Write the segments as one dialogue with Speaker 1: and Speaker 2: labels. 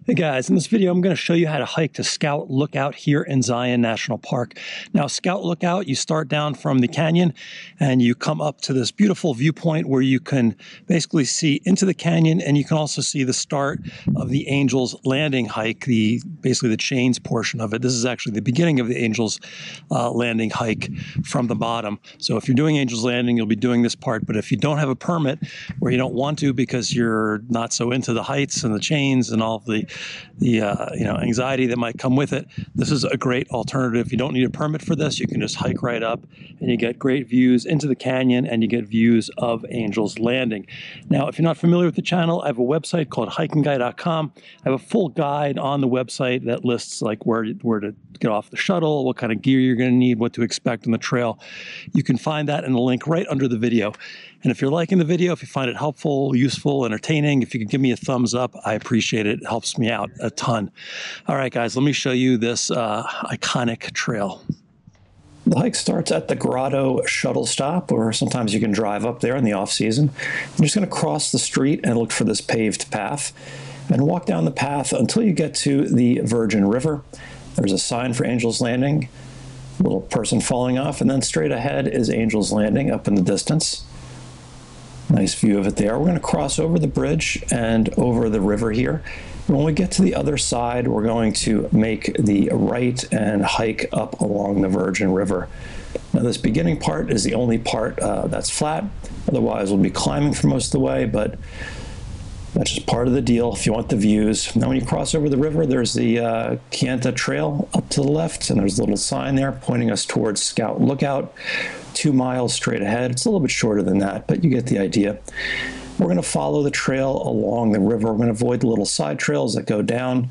Speaker 1: Hey guys, in this video I'm going to show you how to hike to Scout Lookout here in Zion National Park. Now Scout Lookout, you start down from the canyon and you come up to this beautiful viewpoint where you can basically see into the canyon, and you can also see the start of the Angels Landing hike, basically the chains portion of it. This is actually the beginning of the Angels Landing hike from the bottom. So if you're doing Angels Landing, you'll be doing this part, but if you don't have a permit or you don't want to because you're not so into the heights and the chains and all of the anxiety that might come with it, this is a great alternative. You don't need a permit for this. You can just hike right up and you get great views into the canyon and you get views of Angels Landing. Now, if you're not familiar with the channel, I have a website called HikingGuy.com. I have a full guide on the website that lists like where to get off the shuttle, what kind of gear you're going to need, what to expect on the trail. You can find that in the link right under the video. And if you're liking the video, if you find it helpful, useful, entertaining, if you could give me a thumbs up, I appreciate it. It helps me out a ton. All right, guys, let me show you this iconic trail.
Speaker 2: The hike starts at the Grotto shuttle stop, or sometimes you can drive up there in the off season. You're just going to cross the street and look for this paved path and walk down the path until you get to the Virgin River. There's a sign for Angels Landing, a little person falling off, and then straight ahead is Angels Landing up in the distance. Nice view of it there. We're going to cross over the bridge and over the river here. When we get to the other side, we're going to make the right and hike up along the Virgin River. Now, this beginning part is the only part that's flat. Otherwise, we'll be climbing for most of the way, but that's just part of the deal if you want the views. Now, when you cross over the river, there's the Kienta Trail up to the left, and there's a little sign there pointing us towards Scout Lookout. 2 miles straight ahead. It's a little bit shorter than that, but you get the idea. We're going to follow the trail along the river. We're going to avoid the little side trails that go down.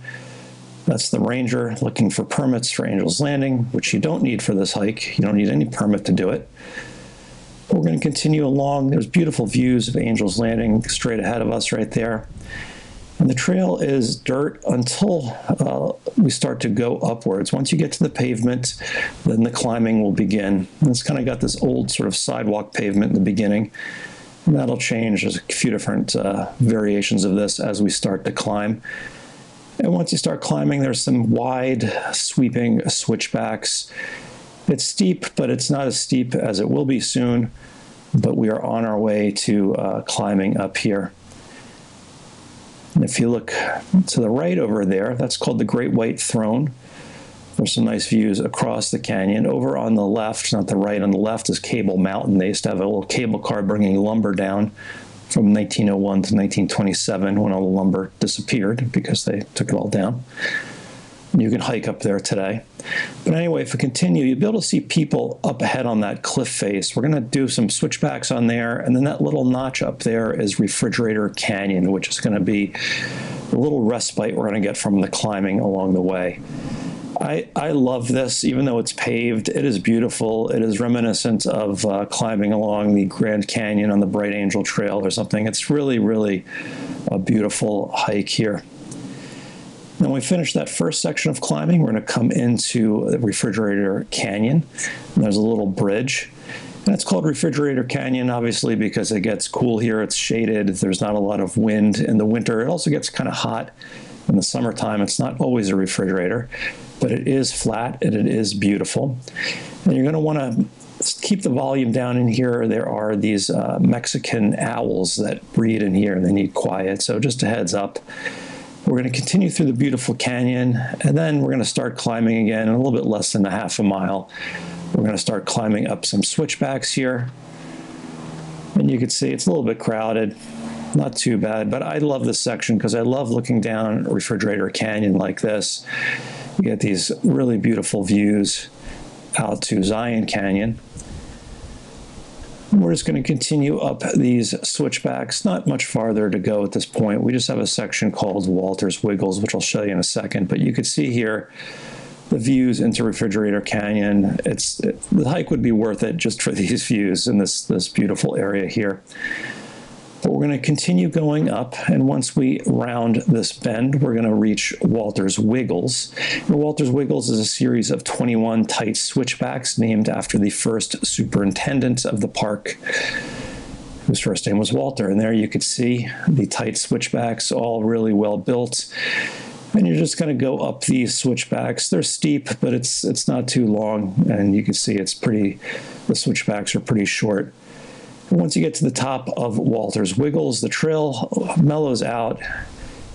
Speaker 2: That's the ranger looking for permits for Angels Landing, which you don't need for this hike. You don't need any permit to do it. We're going to continue along. There's beautiful views of Angels Landing straight ahead of us right there. And the trail is dirt until we start to go upwards. Once you get to the pavement, then the climbing will begin. And it's kind of got this old sort of sidewalk pavement in the beginning. And that'll change. There's a few different variations of this as we start to climb. And once you start climbing, there's some wide, sweeping switchbacks. It's steep, but it's not as steep as it will be soon. But we are on our way to climbing up here. And if you look to the right over there, that's called the Great White Throne. There's some nice views across the canyon. Over on the left, not the right, on the left is Cable Mountain. They used to have a little cable car bringing lumber down from 1901 to 1927 when all the lumber disappeared because they took it all down. You can hike up there today. But anyway, if we continue, you'll be able to see people up ahead on that cliff face. We're going to do some switchbacks on there, and then that little notch up there is Refrigerator Canyon, which is going to be a little respite we're going to get from the climbing along the way. I love this, even though it's paved. It is beautiful. It is reminiscent of climbing along the Grand Canyon on the Bright Angel Trail or something. It's really, really a beautiful hike here. Then when we finish that first section of climbing, we're going to come into the Refrigerator Canyon. And there's a little bridge. And it's called Refrigerator Canyon, obviously, because it gets cool here. It's shaded. There's not a lot of wind in the winter. It also gets kind of hot in the summertime. It's not always a refrigerator, but it is flat and it is beautiful. And you're going to want to keep the volume down in here. There are these Mexican owls that breed in here and they need quiet. So just a heads up. We're going to continue through the beautiful canyon, and then we're going to start climbing again in a little bit less than a half a mile. We're going to start climbing up some switchbacks here. And you can see it's a little bit crowded, not too bad, but I love this section because I love looking down Refrigerator Canyon like this. You get these really beautiful views out to Zion Canyon. We're just going to continue up these switchbacks, not much farther to go at this point. We just have a section called Walter's Wiggles, which I'll show you in a second. But you can see here the views into Refrigerator Canyon. The hike would be worth it just for these views in this beautiful area here. But we're going to continue going up, and once we round this bend, we're going to reach Walter's Wiggles. And Walter's Wiggles is a series of 21 tight switchbacks named after the first superintendent of the park, whose first name was Walter. And there you could see the tight switchbacks, all really well built. And you're just going to go up these switchbacks. They're steep, but it's not too long, and you can see the switchbacks are pretty short. And once you get to the top of Walter's Wiggles, the trail mellows out.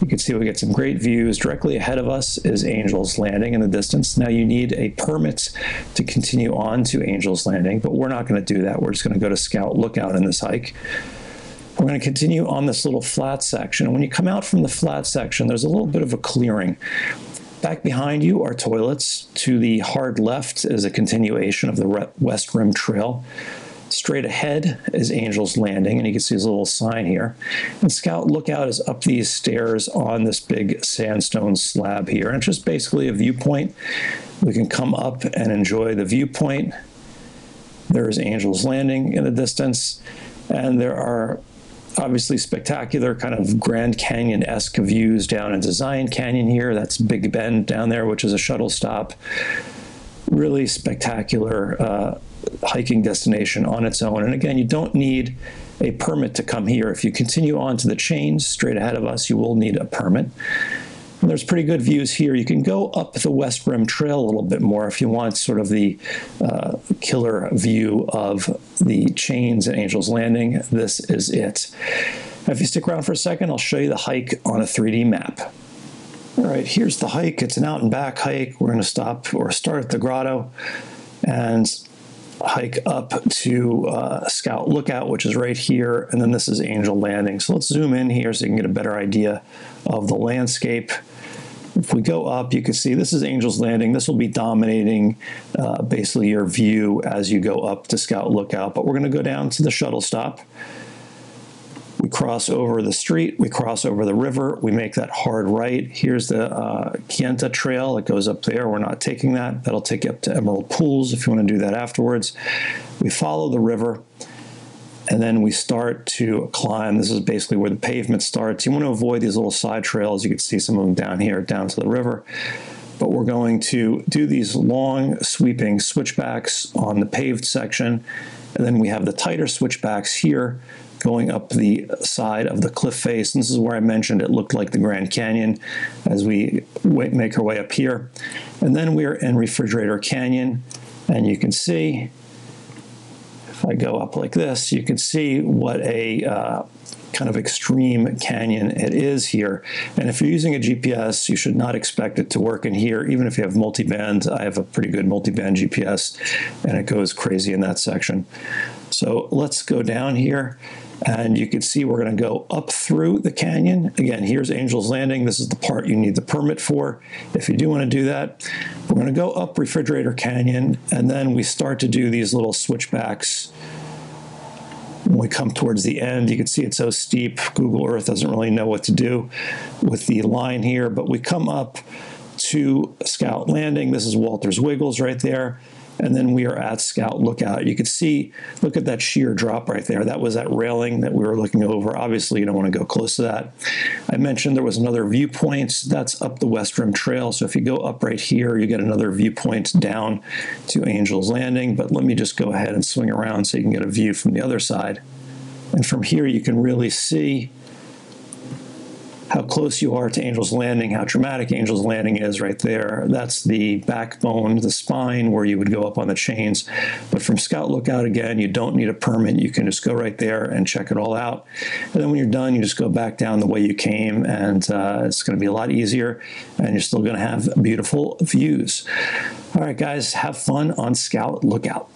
Speaker 2: You can see we get some great views. Directly ahead of us is Angel's Landing in the distance. Now you need a permit to continue on to Angel's Landing, but we're not going to do that. We're just going to go to Scout Lookout in this hike. We're going to continue on this little flat section. And when you come out from the flat section, there's a little bit of a clearing. Back behind you are toilets. To the hard left is a continuation of the West Rim Trail. Straight ahead is Angel's Landing, and you can see his little sign here. And Scout Lookout is up these stairs on this big sandstone slab here. And it's just basically a viewpoint. We can come up and enjoy the viewpoint. There's Angel's Landing in the distance, and there are obviously spectacular kind of Grand Canyon-esque views down into Zion Canyon here. That's Big Bend down there, which is a shuttle stop. Really spectacular hiking destination on its own. And again, you don't need a permit to come here. If you continue on to the chains straight ahead of us, you will need a permit. And there's pretty good views here. You can go up the West Rim Trail a little bit more if you want sort of the killer view of the chains at Angel's Landing. This is it. Now, if you stick around for a second, I'll show you the hike on a 3D map. All right, here's the hike. It's an out and back hike. We're going to start at the grotto and hike up to Scout Lookout, which is right here, and then this is Angel Landing. So let's zoom in here so you can get a better idea of the landscape. If we go up, you can see this is Angel's Landing. This will be dominating basically your view as you go up to Scout Lookout, but we're going to go down to the shuttle stop. We cross over the street, we cross over the river, we make that hard right. Here's the Kienta Trail that goes up there. We're not taking that. That'll take you up to Emerald Pools if you want to do that afterwards. We follow the river, and then we start to climb. This is basically where the pavement starts. You want to avoid these little side trails. You can see some of them down here, down to the river. But we're going to do these long, sweeping switchbacks on the paved section, and then we have the tighter switchbacks here, going up the side of the cliff face. And this is where I mentioned it looked like the Grand Canyon as we make our way up here. And then we're in Refrigerator Canyon, and you can see, if I go up like this, you can see what a kind of extreme canyon it is here. And if you're using a GPS, you should not expect it to work in here, even if you have multiband. I have a pretty good multiband GPS, and it goes crazy in that section. So let's go down here, and you can see we're going to go up through the canyon. Again, here's Angel's Landing. This is the part you need the permit for if you do want to do that. We're going to go up Refrigerator Canyon, and then we start to do these little switchbacks. When we come towards the end, you can see it's so steep. Google Earth doesn't really know what to do with the line here, but we come up to Scout Landing. This is Walter's Wiggles right there. And then we are at Scout Lookout. You can see, look at that sheer drop right there. That was that railing that we were looking over. Obviously, you don't want to go close to that. I mentioned there was another viewpoint. That's up the West Rim Trail. So if you go up right here, you get another viewpoint down to Angel's Landing. But let me just go ahead and swing around so you can get a view from the other side. And from here, you can really see how close you are to Angel's Landing, how dramatic Angel's Landing is right there. That's the backbone, the spine where you would go up on the chains. But from Scout Lookout, again, you don't need a permit. You can just go right there and check it all out. And then when you're done, you just go back down the way you came, and it's going to be a lot easier, and you're still going to have beautiful views. All right, guys, have fun on Scout Lookout.